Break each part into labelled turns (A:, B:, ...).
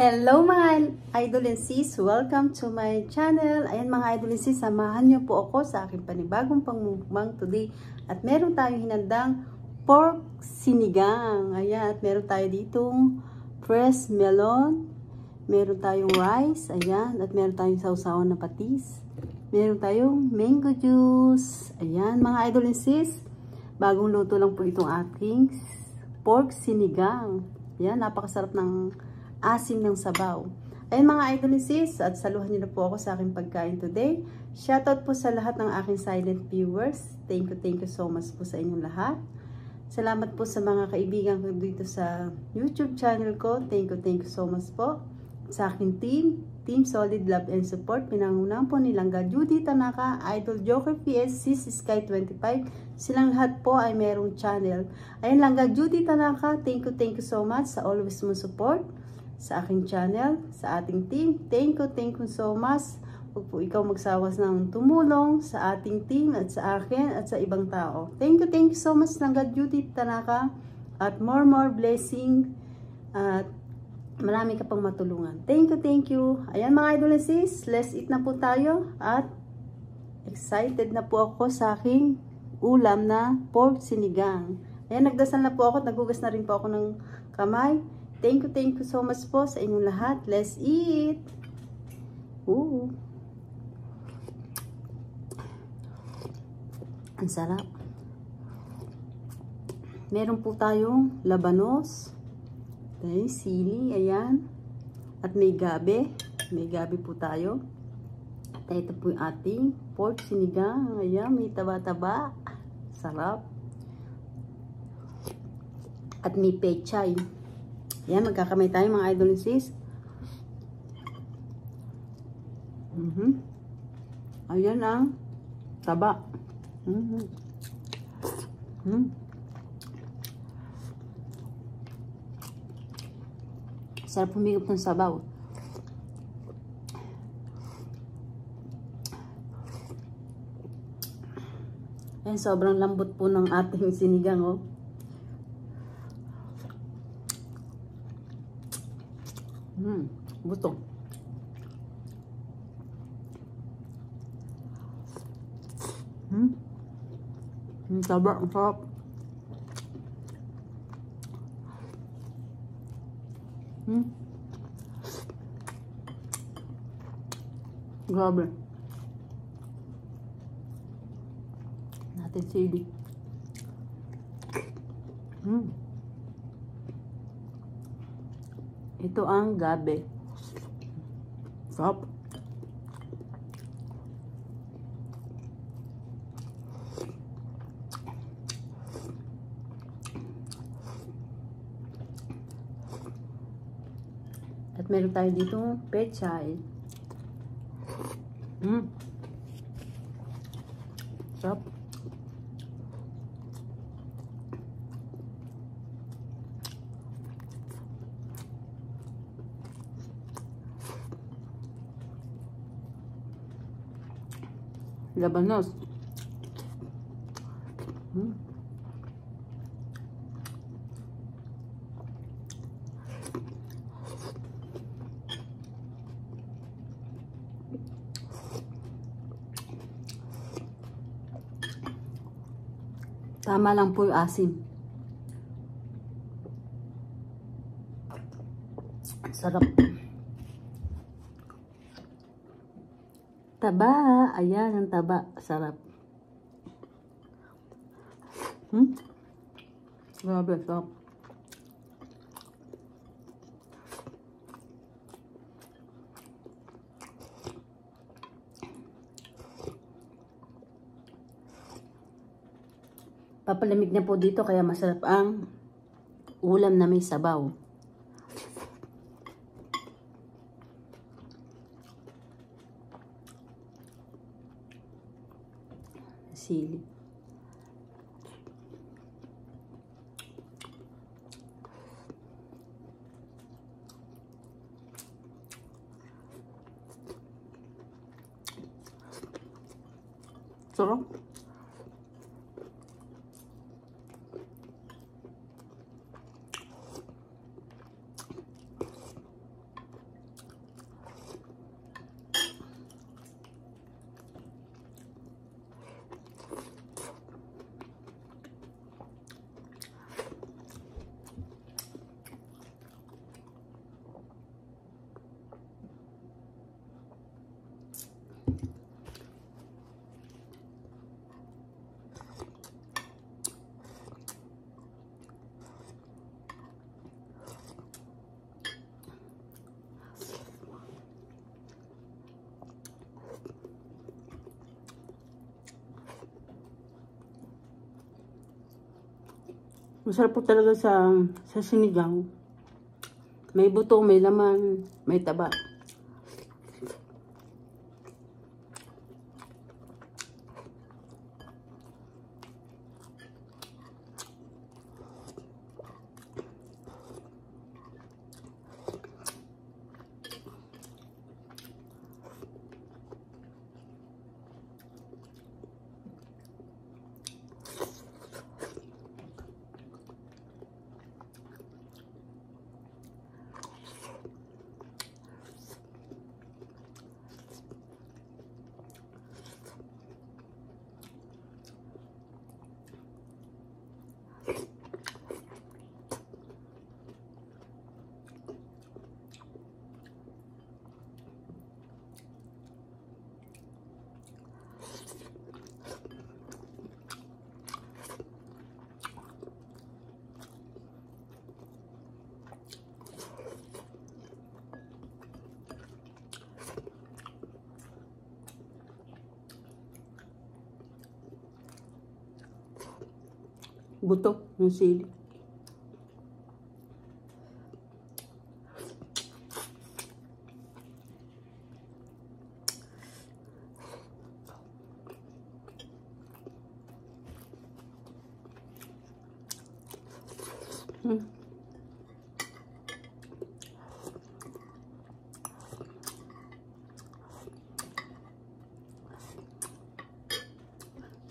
A: Hello mga idol and sis! Welcome to my channel. Ayan mga idol and sis, samahan niyo po ako sa aking panibagong pangmukbang today. At meron tayong hinandang pork sinigang. Ayan, at meron tayo ditong fresh melon. Meron tayong rice. Ayan, at meron tayong sausawan na patis. Meron tayong mango juice. Ayan mga idol and sis, bagong luto lang po itong ating pork sinigang. Ayan, napakasarap ng asim ng sabaw. Ayun mga idol and sis, at saluhan niyo na po ako sa aking pagkain today. Shoutout po sa lahat ng aking silent viewers. Thank you so much po sa inyong lahat. Salamat po sa mga kaibigan ko dito sa YouTube channel ko. Thank you so much po. Sa aking Team Solid Love and Support, pinangunahan po ni Langga Judy Tanaka, Idol Joker PS, Sis Sky 25. Silang lahat po ay merong channel. Ayun, Langga Judy Tanaka, thank you so much sa always mo support sa aking channel, sa ating team. Thank you so much. Huwag po ikaw magsawas ng tumulong sa ating team at sa akin at sa ibang tao. Thank you so much, Langga Judy Tanaka, at more blessing at marami ka pang matulungan. Thank you. Ayan mga idol and sis, let's eat na po tayo at excited na po ako sa aking ulam na pork sinigang. Ayan, nagdasal na po ako, nagugas na rin po ako ng kamay. Thank you so much po sa inyong lahat. Let's eat! Ooh. Ang sarap. Meron po tayong labanos. Okay, sili, ayan. At may gabi. May gabi po tayo. At ito po yung ating pork sinigang. Ayan, may taba-taba. Sarap. At may pechay. Ayan, magkakamay tayo mga idol and sis. Ayan ang taba. Sarap humigop ng sabaw. Ayan, sobrang lambot po ng ating sinigang, oh. Buto. Ang taba, ang sarap. Grabe. Natin sili. Ito ang gabi. Sarap. At meron tayo dito pechay. Sarap. Labanos. Tama lang po yung asim. Sarap. Taba. Ayan ang taba. Sarap. Grabe, sarap. Papalamig na po dito kaya masarap ang ulam na may sabaw. Sili. Sarap. Masarap po talaga sa sinigang. May buto, may laman, may taba. Buto ng sili.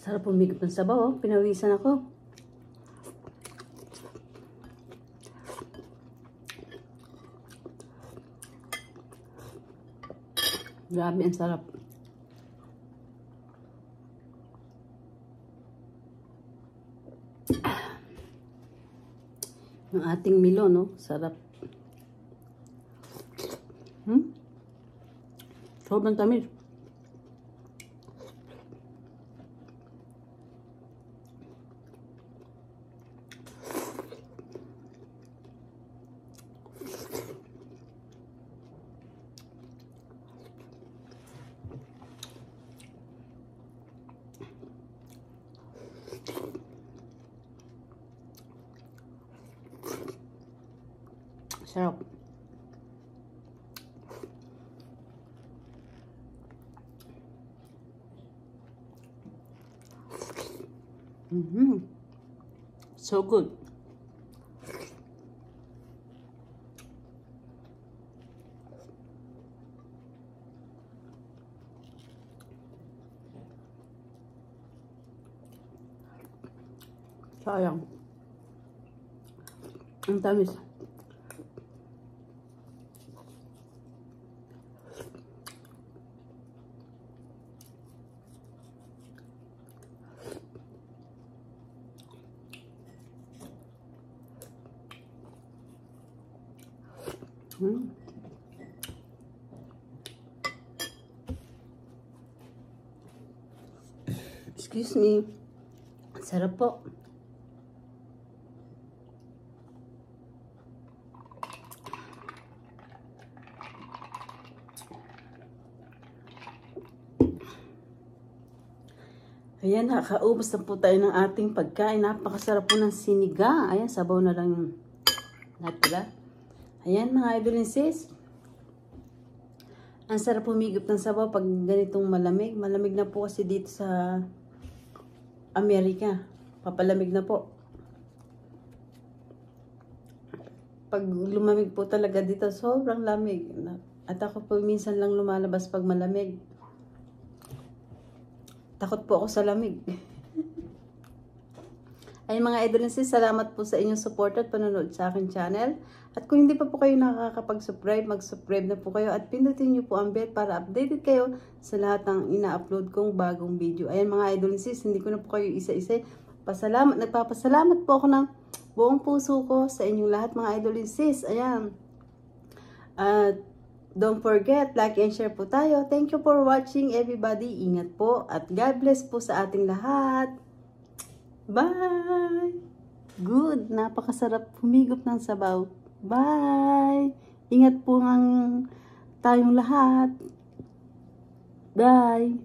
A: Sarap pumigop ng sabaw, oh. Pinawisan ako. Grabe, ang sarap. Yung ating milon, no? Sarap. Sobrang tamis. Sarap. So good. Sayang. Ang tamis. Excuse me. Sarap po. Ayan, nakaubos na po tayo ng ating pagkain. Napakasarap po ng sinigang. Ayan, sabaw na lang yung natira. Ayan, mga idol and sis. Ang sarap humigop ng sabaw pag ganitong malamig. Malamig na po kasi dito sa Amerika. Papalamig na po. Pag lumamig po talaga dito, sobrang lamig. At ako po minsan lang lumalabas pag malamig. Takot po ako sa lamig. Ay mga idol and sis, salamat po sa inyong support at panonood sa aking channel. At kung hindi pa po kayo nakakapag-subscribe, mag-subscribe na po kayo at pindutin nyo po ang bell para updated kayo sa lahat ng ina-upload kong bagong video. Ayan mga idol and sis, hindi ko na po kayo isa-isa. Nagpapasalamat po ako ng buong puso ko sa inyong lahat mga idol and sis. Ayan. At don't forget, like and share po tayo. Thank you for watching everybody. Ingat po at God bless po sa ating lahat. Bye! Good! Napakasarap humigop ng sabaw. Bye! Ingat po ng tayong lahat. Bye!